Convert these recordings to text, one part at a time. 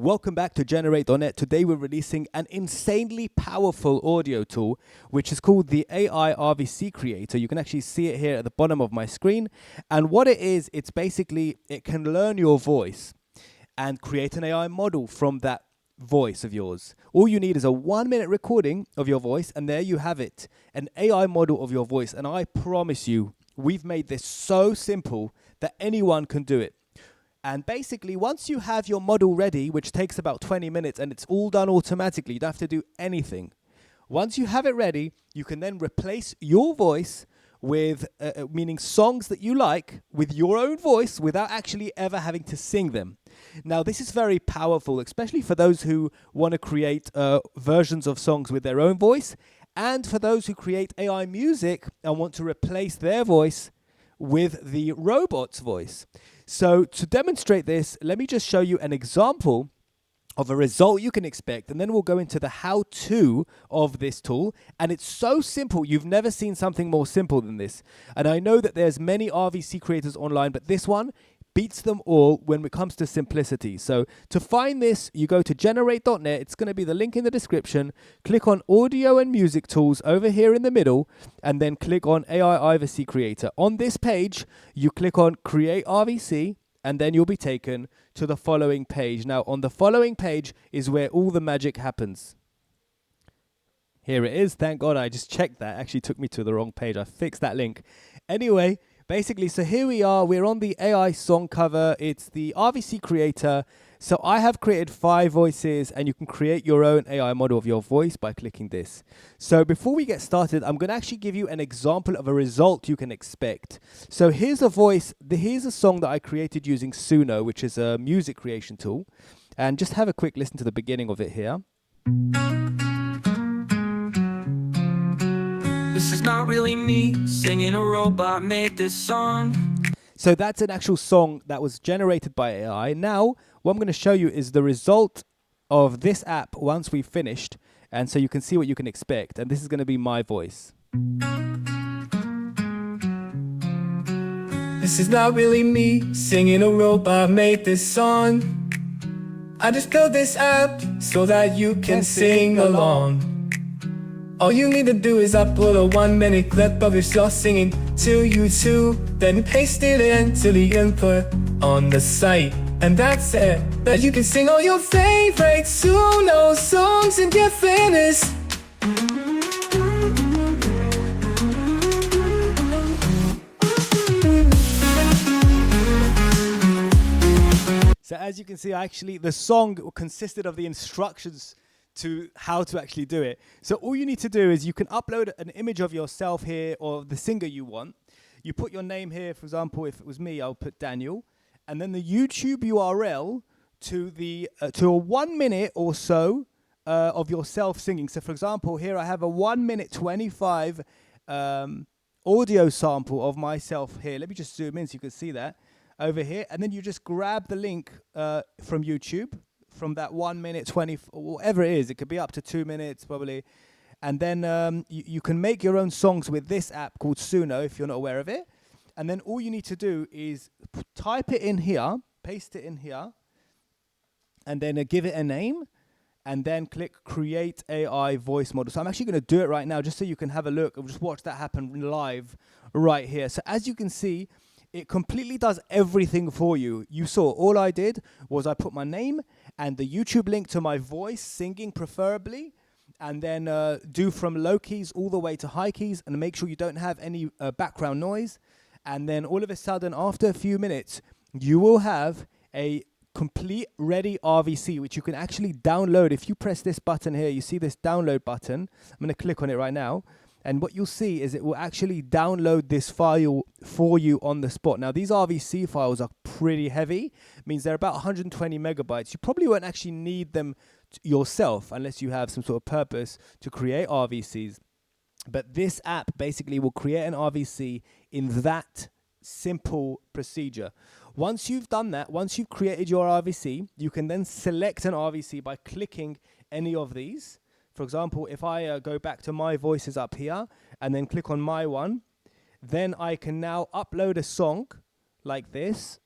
Welcome back to Generate.net. Today we're releasing an insanely powerful audio tool, which is called the AI RVC Creator. You can actually see it here at the bottom of my screen. And what it is, it's basically, it can learn your voice and create an AI model from that voice of yours. All you need is a 1-minute recording of your voice, and there you have it, an AI model of your voice. And I promise you, we've made this so simple that anyone can do it. And basically, once you have your model ready, which takes about 20 minutes, and it's all done automatically, you don't have to do anything. Once you have it ready, you can then replace your voice with, meaning songs that you like, with your own voice without actually ever having to sing them. Now, this is very powerful, especially for those who want to create versions of songs with their own voice, and for those who create AI music and want to replace their voice with the robot's voice. So to demonstrate this, let me just show you an example of a result you can expect, and then we'll go into the how-to of this tool. And it's so simple. You've never seen something more simple than this. And I know that there's many RVC creators online, but this one beats them all when it comes to simplicity. So to find this, you go to Generate.net. It's going to be the link in the description. Click on Audio and Music Tools over here in the middle, and then click on AI RVC Creator. On this page, you click on Create RVC, and then you'll be taken to the following page. Now, on the following page is where all the magic happens. Here it is. Thank God I just checked that. Actually took me to the wrong page. I fixed that link. Anyway, basically, so here we are. We're on the AI song cover. It's the RVC Creator. So I have created 5 voices, and you can create your own AI model of your voice by clicking this. So before we get started, I'm going to actually give you an example of a result you can expect. So here's a voice. Here's a song that I created using Suno, which is a music creation tool. And just have a quick listen to the beginning of it here. This is not really me singing, a robot made this song. So that's an actual song that was generated by AI. Now, what I'm going to show you is the result of this app once we've finished. And so you can see what you can expect. And this is going to be my voice. This is not really me singing, a robot made this song. I just built this app so that you can sing along. All you need to do is upload a 1-minute clip of yourself singing to YouTube, then paste it into the input on the site. And that's it. That you can sing all your favorite Suno songs and get famous. So as you can see, actually, the song consisted of the instructions to how to actually do it. So all you need to do is you can upload an image of yourself here or the singer you want. You put your name here. For example, if it was me, I'll put Daniel. And then the YouTube URL to a 1 minute or so of yourself singing. So for example, here I have a 1 minute 25 audio sample of myself here. Let me just zoom in so you can see that over here. And then you just grab the link from YouTube, from that 1 minute 20, whatever it is. It could be up to 2 minutes probably. And then you can make your own songs with this app called Suno if you're not aware of it. And then all you need to do is type it in here, paste it in here, and then give it a name, and then click Create AI Voice Model. So I'm actually going to do it right now just so you can have a look and just watch that happen live right here. So as you can see, it completely does everything for you. You saw all I did was I put my name and the YouTube link to my voice, singing preferably, and then do from low keys all the way to high keys, and make sure you don't have any background noise. And then all of a sudden, after a few minutes, you will have a complete ready RVC, which you can actually download. If you press this button here, you see this download button. I'm going to click on it right now. And what you'll see is it will actually download this file for you on the spot. Now, these RVC files are pretty heavy. It means they're about 120 megabytes. You probably won't actually need them yourself unless you have some sort of purpose to create RVCs. But this app basically will create an RVC in that simple procedure. Once you've done that, once you've created your RVC, you can then select an RVC by clicking any of these. For example, if I go back to my voices up here and then click on my one, then I can now upload a song like this,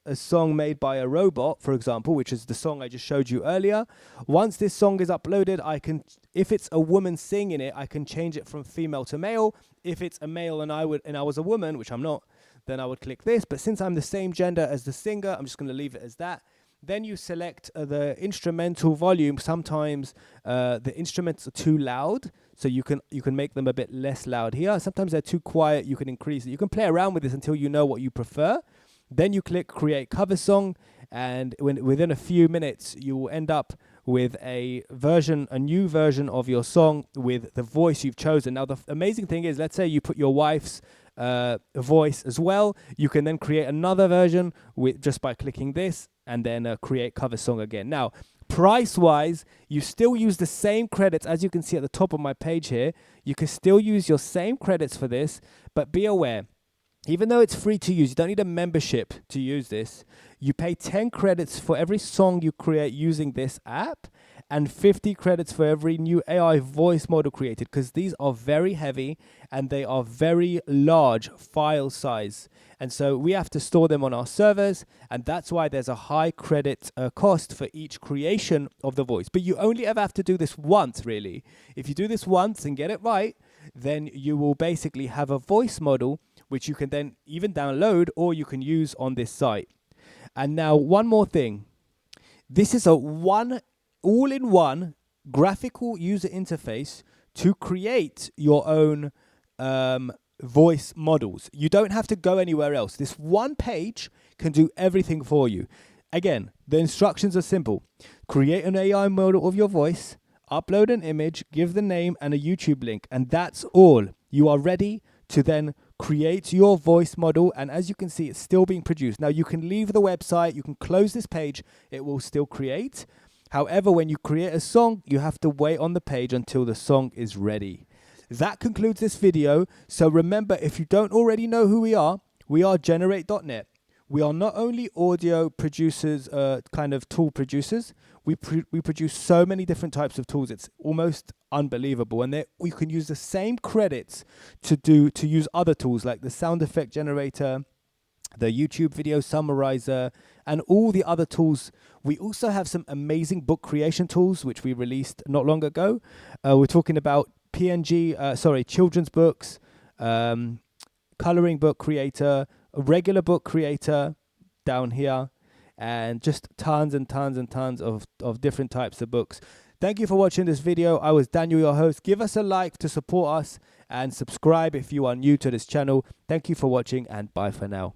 a song made by a robot, for example, which is the song I just showed you earlier. Once this song is uploaded, I can, if it's a woman singing it, I can change it from female to male. If it's a male and I was a woman, which I'm not, then I would click this. But since I'm the same gender as the singer, I'm just going to leave it as that. Then you select the instrumental volume. Sometimes the instruments are too loud, so you can make them a bit less loud here. Sometimes they're too quiet, you can increase it. You can play around with this until you know what you prefer. Then you click create cover song, and within a few minutes you will end up with a new version of your song with the voice you've chosen. Now the amazing thing is, let's say you put your wife's voice as well. You can then create another version with just by clicking this, and then create cover song again. Now, price-wise, you still use the same credits. As you can see at the top of my page here, you can still use your same credits for this, but be aware, even though it's free to use, you don't need a membership to use this. You pay 10 credits for every song you create using this app, and 50 credits for every new AI voice model created, because these are very heavy and they are very large file size. And so we have to store them on our servers, and that's why there's a high credit cost for each creation of the voice. But you only ever have to do this once, really. If you do this once and get it right, then you will basically have a voice model which you can then even download or you can use on this site. And now one more thing. This is a all-in-one graphical user interface to create your own voice models. You don't have to go anywhere else. This one page can do everything for you. Again, the instructions are simple. Create an AI model of your voice, upload an image, give the name and a YouTube link, and that's all. You are ready to then create your voice model, and as you can see, it's still being produced. Now you can leave the website, you can close this page, it will still create. However, when you create a song, you have to wait on the page until the song is ready. That concludes this video. So remember, if you don't already know who we are Generate.net. We are not only audio producers, kind of tool producers. We produce so many different types of tools. It's almost unbelievable. And we can use the same credits to use other tools like the sound effect generator, the YouTube video summarizer, and all the other tools. We also have some amazing book creation tools, which we released not long ago. We're talking about children's books, coloring book creator, a regular book creator down here, and just tons and tons and tons of different types of books. Thank you for watching this video. I was Daniel, your host. Give us a like to support us and subscribe if you are new to this channel. Thank you for watching, and bye for now.